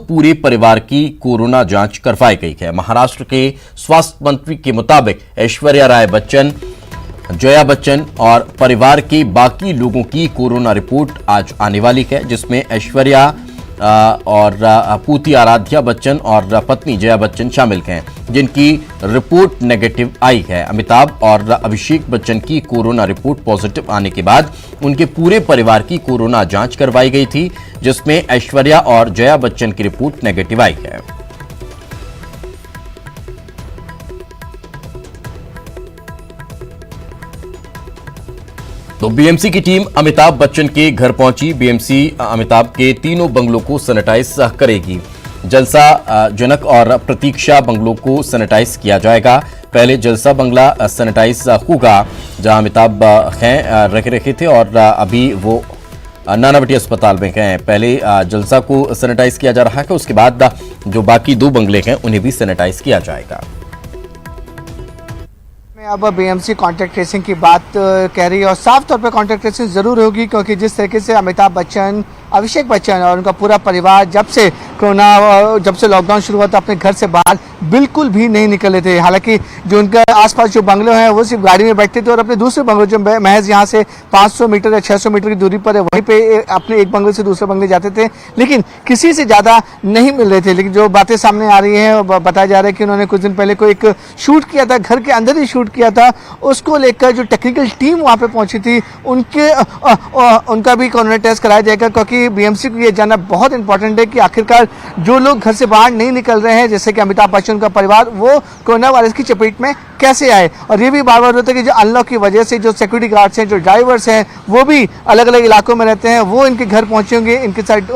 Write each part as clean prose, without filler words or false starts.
पूरे परिवार की कोरोना जांच करवाई गई है। महाराष्ट्र के स्वास्थ्य मंत्री के मुताबिक ऐश्वर्या राय बच्चन, जया बच्चन और परिवार के बाकी लोगों की कोरोना रिपोर्ट आज आने वाली है, जिसमें ऐश्वर्या और पूती आराध्या बच्चन और पत्नी जया बच्चन शामिल हैं, जिनकी रिपोर्ट नेगेटिव आई है। अमिताभ और अभिषेक बच्चन की कोरोना रिपोर्ट पॉजिटिव आने के बाद उनके पूरे परिवार की कोरोना जांच करवाई गई थी, जिसमें ऐश्वर्या और जया बच्चन की रिपोर्ट नेगेटिव आई है। तो बीएमसी की टीम अमिताभ बच्चन के घर पहुंची। बीएमसी अमिताभ के तीनों बंगलों को सैनिटाइज करेगी। जलसा जनक और प्रतीक्षा बंगलों को सैनिटाइज किया जाएगा। पहले जलसा बंगला सैनिटाइज होगा, जहां अमिताभ रह रखे थे और अभी वो नानावटी अस्पताल में हैं। पहले जलसा को सैनिटाइज किया जा रहा है, उसके बाद जो बाकी दो बंगले हैं उन्हें भी सैनिटाइज किया जाएगा। अब बीएमसी कॉन्टैक्ट ट्रेसिंग की बात कह रही है और साफ तौर पे कॉन्टैक्ट ट्रेसिंग जरूर होगी, क्योंकि जिस तरीके से अमिताभ बच्चन, अभिषेक बच्चन और उनका पूरा परिवार जब से लॉकडाउन शुरू हुआ था अपने घर से बाहर बिल्कुल भी नहीं निकले थे। हालांकि जो उनके आसपास जो बंगले हैं वो सिर्फ गाड़ी में बैठते थे और अपने दूसरे बंगले जो महज यहाँ से 500 मीटर या 600 मीटर की दूरी पर है वहीं पे अपने एक बंगले से दूसरे बंगले जाते थे, लेकिन किसी से ज़्यादा नहीं मिल रहे थे। लेकिन जो बातें सामने आ रही हैं, बताया जा रहा है कि उन्होंने कुछ दिन पहले को एक शूट किया था, घर के अंदर ही शूट किया था। उसको लेकर जो टेक्निकल टीम वहाँ पे पहुंची थी उनका भी कोरोना टेस्ट कराया जाएगा, क्योंकि बीएमसी को ये जानना बहुत इंपॉर्टेंट है कि आखिरकार जो लोग घर से बाहर नहीं निकल रहे हैं, जैसे कि अमिताभ बच्चन का परिवार, वो कोरोना वायरस की चपेट में कैसे आए। और ये भी बार बार होता है कि जो अनलॉक की वजह से जो सिक्योरिटी गार्ड्स हैं, जो ड्राइवर्स हैं, वो भी अलग अलग इलाकों में रहते हैं, वो इनके घर पहुंचे होंगे, इनके साइड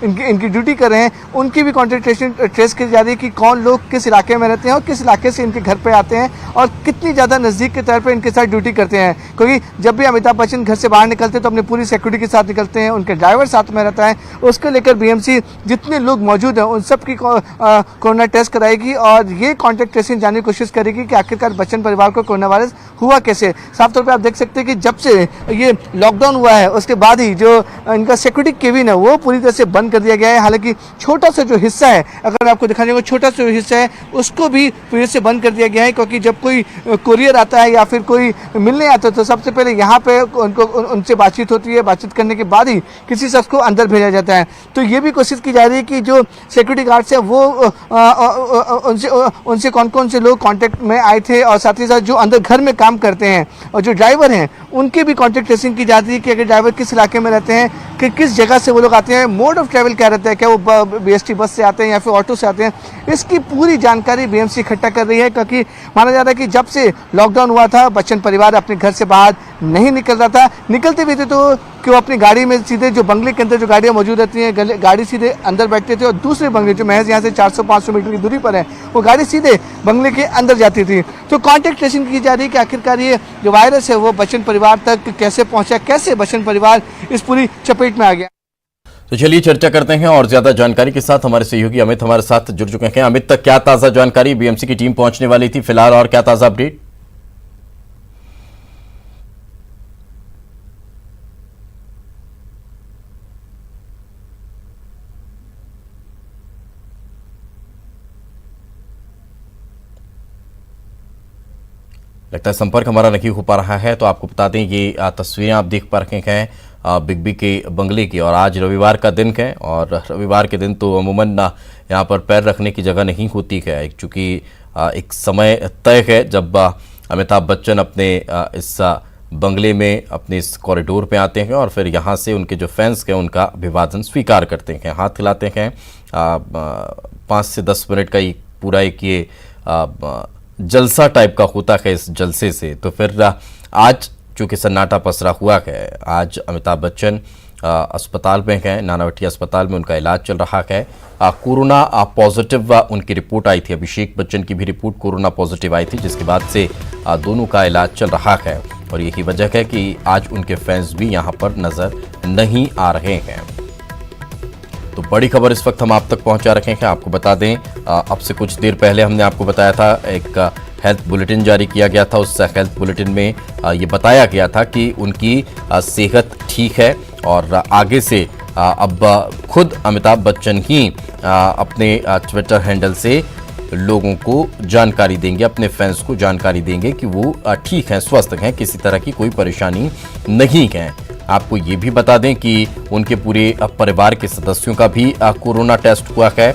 इनकी ड्यूटी कर रहे हैं, उनकी भी कॉन्टैक्ट ट्रेस की जा रही है कि कौन लोग किस इलाके में रहते हैं और किस इलाके से इनके घर पे आते हैं और कितनी ज़्यादा नज़दीक के तौर पर इनके साथ ड्यूटी करते हैं। क्योंकि जब भी अमिताभ बच्चन घर से बाहर निकलते हैं तो अपनी पूरी सिक्योरिटी के साथ निकलते हैं, उनके ड्राइवर साथ में रहता है। उसको लेकर बीएमसी जितने लोग मौजूद हैं उन सब की कोरोना टेस्ट कराएगी और ये कॉन्टैक्ट ट्रेसिंग जानने की कोशिश करेगी कि आखिरकार बच्चन परिवार को कोरोना वायरस हुआ कैसे। साफ तौर पे आप देख सकते हैं कि जब से ये लॉकडाउन हुआ है उसके बाद ही जो इनका सिक्योरिटी केबिन है वो पूरी तरह से बंद कर दिया गया है। हालांकि छोटा सा जो हिस्सा है, अगर आपको दिखाने को छोटा सा हिस्सा है, उसको भी पूरी से बंद कर दिया गया है, क्योंकि जब कोई कुरियर आता है या फिर कोई मिलने आता है तो सबसे पहले यहाँ पे उनसे बातचीत होती है। बातचीत करने के बाद ही किसी शख्स को अंदर भेजा जाता है। तो ये भी कोशिश की जा रही है कि जो सिक्योरिटी गार्ड्स है वो उनसे कौन कौन से लोग कांटेक्ट में आए थे और साथ ही साथ जो अंदर घर में काम करते हैं और जो ड्राइवर हैं उनकी भी कांटेक्ट ट्रेसिंग की जाती है कि अगर ड्राइवर किस इलाके में रहते हैं, कि किस जगह से वो लोग आते हैं, मोड ऑफ ट्रैवल क्या रहता है, क्या वो बीएसटी बस से आते हैं या फिर ऑटो से आते हैं। इसकी पूरी जानकारी बीएमसी इकट्ठा कर रही है, क्योंकि माना जा रहा है कि जब से लॉकडाउन हुआ था बच्चन परिवार अपने घर से बाहर नहीं निकल रहा था। निकलते भी थे तो कि वो अपनी गाड़ी में सीधे जो बंगले के अंदर जो गाड़ियाँ मौजूद रहती हैं, गाड़ी सीधे अंदर बैठते थे और दूसरे बंगले जो महज यहाँ से 400-500 मीटर की दूरी पर है वो गाड़ी सीधे बंगले के अंदर जाती थी। तो कॉन्टैक्ट ट्रेसिंग की जा रही है कि आखिरकार ये जो वायरस है वो बच्चन परिवार तक कैसे पहुँचा, कैसे बच्चन परिवार इस पूरी चपेट में आ गया। तो चलिए चर्चा करते हैं और ज्यादा जानकारी के साथ हमारे सहयोगी अमित हमारे साथ जुड़ चुके हैं। अमित, तक क्या ताजा जानकारी, बीएमसी की टीम पहुंचने वाली थी फिलहाल और क्या ताजा अपडेट? लगता है संपर्क हमारा नहीं हो पा रहा है, तो आपको बता दें ये तस्वीरें आप देख पा रहे हैं बिग बी के बंगले की। और आज रविवार का दिन है और रविवार के दिन तो अमूमन यहाँ पर पैर रखने की जगह नहीं होती है, चूँकि एक समय तय है जब अमिताभ बच्चन अपने इस बंगले में अपने इस कॉरिडोर पे आते हैं और फिर यहाँ से उनके जो फैंस हैं उनका अभिवादन स्वीकार करते हैं, हाथ हिलाते हैं। 5 से 10 मिनट का ही पूरा एक ये जलसा टाइप का होता है। इस जलसे से तो फिर आज चूँकि सन्नाटा पसरा हुआ है, आज अमिताभ बच्चन अस्पताल में हैं, नानावटी अस्पताल में उनका इलाज चल रहा है। कोरोना पॉजिटिव उनकी रिपोर्ट आई थी, अभिषेक बच्चन की भी रिपोर्ट कोरोना पॉजिटिव आई थी, जिसके बाद से दोनों का इलाज चल रहा है और यही वजह है कि आज उनके फैंस भी यहाँ पर नजर नहीं आ रहे हैं। तो बड़ी खबर इस वक्त हम आप तक पहुंचा रखे हैं। आपको बता दें अब से कुछ देर पहले हमने आपको बताया था एक हेल्थ बुलेटिन जारी किया गया था। उस हेल्थ बुलेटिन में ये बताया गया था कि उनकी सेहत ठीक है और आगे से अब खुद अमिताभ बच्चन ही अपने ट्विटर हैंडल से लोगों को जानकारी देंगे, अपने फैंस को जानकारी देंगे कि वो ठीक हैं, स्वस्थ हैं, किसी तरह की कोई परेशानी नहीं है। आपको ये भी बता दें कि उनके पूरे परिवार के सदस्यों का भी कोरोना टेस्ट हुआ है।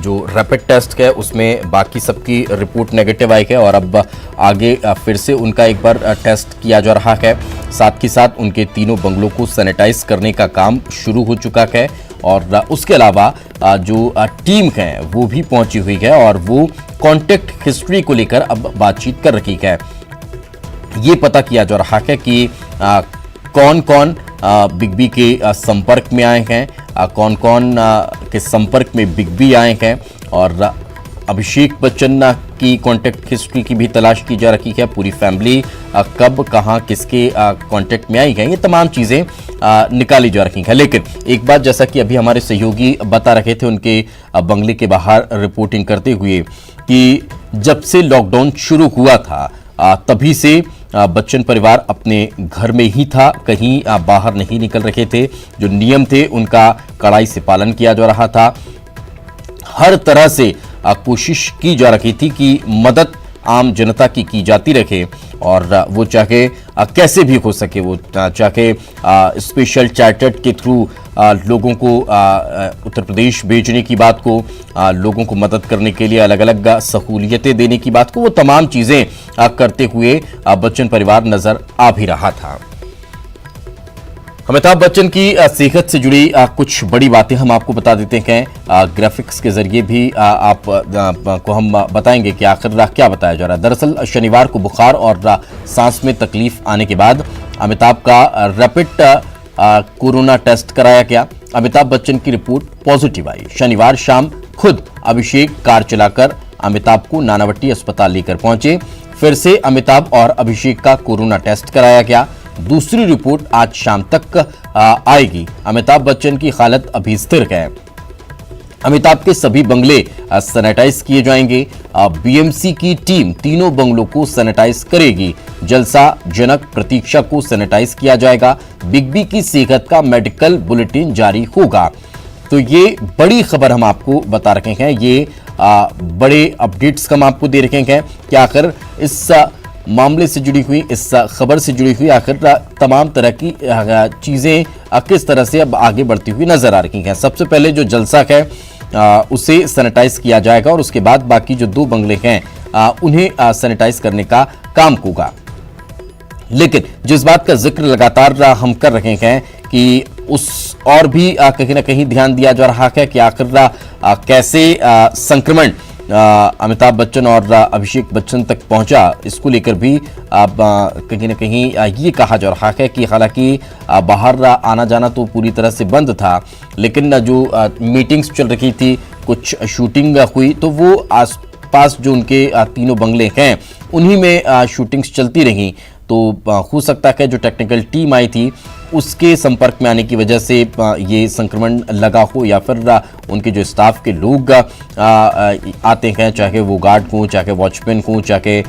जो रैपिड टेस्ट है उसमें बाकी सबकी रिपोर्ट नेगेटिव आई है और अब आगे फिर से उनका एक बार टेस्ट किया जा रहा है। साथ ही साथ उनके तीनों बंगलों को सैनिटाइज करने का काम शुरू हो चुका है और उसके अलावा जो टीम है वो भी पहुंची हुई है और वो कॉन्टैक्ट हिस्ट्री को लेकर अब बातचीत कर रही है। ये पता किया जा रहा है कि कौन कौन बिग बी के संपर्क में आए हैं, कौन कौन के संपर्क में बिग बी आए हैं और अभिषेक बच्चन की कॉन्टैक्ट हिस्ट्री की भी तलाश की जा रही है। पूरी फैमिली कब कहां किसके कॉन्टैक्ट में आई है, ये तमाम चीज़ें निकाली जा रही हैं। लेकिन एक बात जैसा कि अभी हमारे सहयोगी बता रहे थे उनके बंगले के बाहर रिपोर्टिंग करते हुए कि जब से लॉकडाउन शुरू हुआ था तभी से बच्चन परिवार अपने घर में ही था, कहीं बाहर नहीं निकल रहे थे। जो नियम थे उनका कड़ाई से पालन किया जा रहा था। हर तरह से कोशिश की जा रही थी कि मदद आम जनता की जाती रहे और वो चाहे कैसे भी हो सके, वो चाहे स्पेशल चार्टर्ड के थ्रू लोगों को उत्तर प्रदेश भेजने की बात को, लोगों को मदद करने के लिए अलग अलग सहूलियतें देने की बात को, वो तमाम चीज़ें करते हुए बच्चन परिवार नजर आ भी रहा था। अमिताभ बच्चन की सेहत से जुड़ी कुछ बड़ी बातें हम आपको बता देते हैं। ग्राफिक्स के जरिए भी आप को हम बताएंगे कि आखिर क्या बताया जा रहा है। दरअसल शनिवार को बुखार और सांस में तकलीफ आने के बाद अमिताभ का रैपिड कोरोना टेस्ट कराया गया। अमिताभ बच्चन की रिपोर्ट पॉजिटिव आई। शनिवार शाम खुद अभिषेक कार चलाकर अमिताभ को नानावटी अस्पताल लेकर पहुंचे। फिर से अमिताभ और अभिषेक का कोरोना टेस्ट कराया गया। दूसरी रिपोर्ट आज शाम तक आएगी। अमिताभ बच्चन की हालत अभी स्थिर है। अमिताभ के सभी बंगले सैनिटाइज किए जाएंगे। बीएमसी की टीम तीनों बंगलों को सैनिटाइज करेगी। जलसा जनक प्रतीक्षा को सैनिटाइज किया जाएगा। बिग बी की सेहत का मेडिकल बुलेटिन जारी होगा। तो ये बड़ी खबर हम आपको बता रहे हैं, ये बड़े अपडेट्स हम आपको दे रहे हैं कि आखिर इस मामले से जुड़ी हुई, इस खबर से जुड़ी हुई आखिर तमाम तरह की चीज़ें किस तरह से अब आगे बढ़ती हुई नजर आ रही हैं। सबसे पहले जो जलसा है उसे सैनिटाइज किया जाएगा और उसके बाद बाकी जो दो बंगले हैं उन्हें सैनिटाइज करने का काम होगा। लेकिन जिस बात का जिक्र लगातार हम कर रहे हैं कि उस और भी कहीं ना कहीं ध्यान दिया जा रहा है कि आखिर कैसे संक्रमण अमिताभ बच्चन और अभिषेक बच्चन तक पहुंचा, इसको लेकर भी अब कहीं ना कहीं ये कहा जा रहा है कि हालांकि बाहर आना जाना तो पूरी तरह से बंद था, लेकिन जो मीटिंग्स चल रही थी, कुछ शूटिंग हुई, तो वो आसपास जो उनके तीनों बंगले हैं उन्हीं में शूटिंग्स चलती रहीं। तो हो सकता है जो टेक्निकल टीम आई थी उसके संपर्क में आने की वजह से ये संक्रमण लगा हो, या फिर उनके जो स्टाफ के लोग आते हैं, चाहे वो गार्ड हो, चाहे वॉचमैन हो, चाहे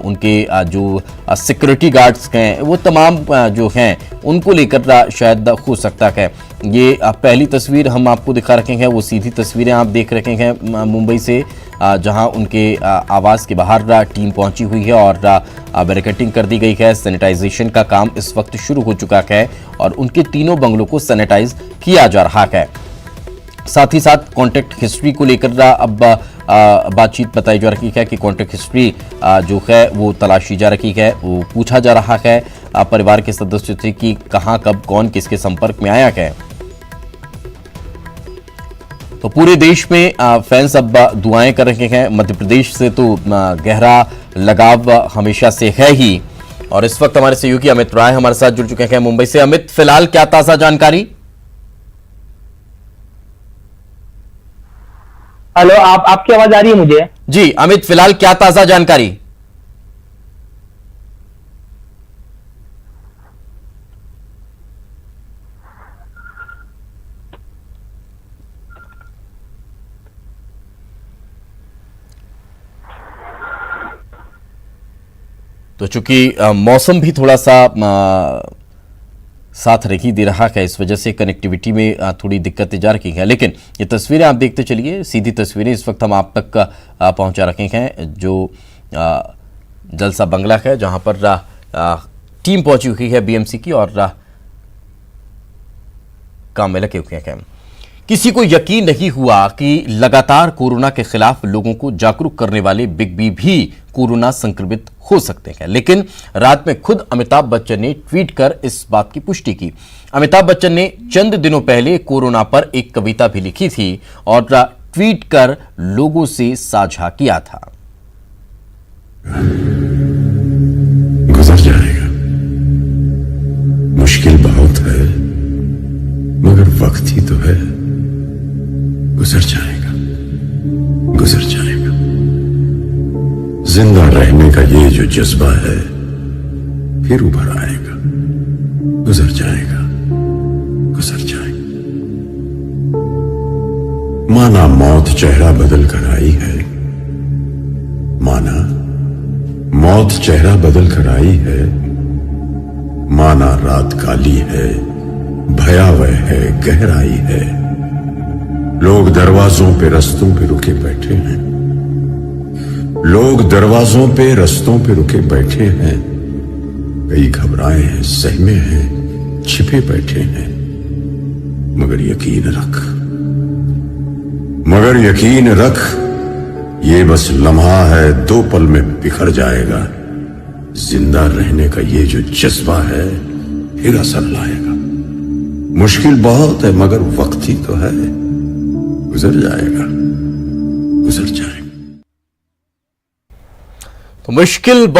उनके जो सिक्योरिटी गार्ड्स हैं, वो तमाम जो हैं उनको लेकर शायद हो सकता है। ये पहली तस्वीर हम आपको दिखा रखे हैं, वो सीधी तस्वीरें आप देख रखे हैं मुंबई से, जहां उनके आवास के बाहर टीम पहुंची हुई है और बैरिकेडिंग कर दी गई है। सैनिटाइजेशन का काम इस वक्त शुरू हो चुका है और उनके तीनों बंगलों को सैनिटाइज किया जा रहा है। साथ ही साथ कॉन्टैक्ट हिस्ट्री को लेकर अब बातचीत बताई जा रही है कि कॉन्टैक्ट हिस्ट्री जो है वो तलाशी जा रही है, वो पूछा जा रहा है परिवार के सदस्यों से कि कहां कब कौन किसके संपर्क में आया है। तो पूरे देश में फैंस अब दुआएं कर रहे हैं। मध्य प्रदेश से तो गहरा लगाव हमेशा से है ही, और इस वक्त हमारे सहयोगी अमित राय हमारे साथ जुड़ चुके हैं मुंबई से। अमित, फिलहाल क्या ताजा जानकारी? हेलो, आपकी आवाज आ रही है मुझे? जी अमित, फिलहाल क्या ताजा जानकारी? तो चूंकि मौसम भी थोड़ा सा साथ नहीं दे रहा है। इस वजह से कनेक्टिविटी में थोड़ी दिक्कतें जा रही हैं। लेकिन ये तस्वीरें आप देखते चलिए, सीधी तस्वीरें इस वक्त हम आप तक पहुंचा रखे हैं जो जलसा बंगला है, जहां पर टीम पहुंची हुई है बीएमसी की और काम में लगे हुए हैं। किसी को यकीन नहीं हुआ कि लगातार कोरोना के खिलाफ लोगों को जागरूक करने वाले बिग बी भी कोरोना संक्रमित हो सकते हैं। लेकिन रात में खुद अमिताभ बच्चन ने ट्वीट कर इस बात की पुष्टि की। अमिताभ बच्चन ने चंद दिनों पहले कोरोना पर एक कविता भी लिखी थी और ट्वीट कर लोगों से साझा किया था। गुजर जाएगा, मुश्किल बहुत है मगर वक्त ही तो है। गुजर जाएगा, गुजर जाएगा। जिंदा रहने का ये जो जज्बा है फिर उभर आएगा। गुजर जाएगा, गुजर जाएगा। माना मौत चेहरा बदल कर आई है, माना मौत चेहरा बदल कर आई है, माना रात काली है, भयावह है, गहराई है। लोग दरवाजों पे रस्तों पे रुके बैठे हैं, लोग दरवाजों पे रस्तों पे रुके बैठे हैं। कई घबराए हैं, सहमे हैं, छिपे बैठे हैं। मगर यकीन रख, मगर यकीन रख, ये बस लम्हा है, 2 पल में बिखर जाएगा। जिंदा रहने का ये जो जज्बा है फिर असर लाएगा। मुश्किल बहुत है मगर वक्त ही तो है। गुजर जाएगा, गुजर जाएगा। तो मुश्किल बहुत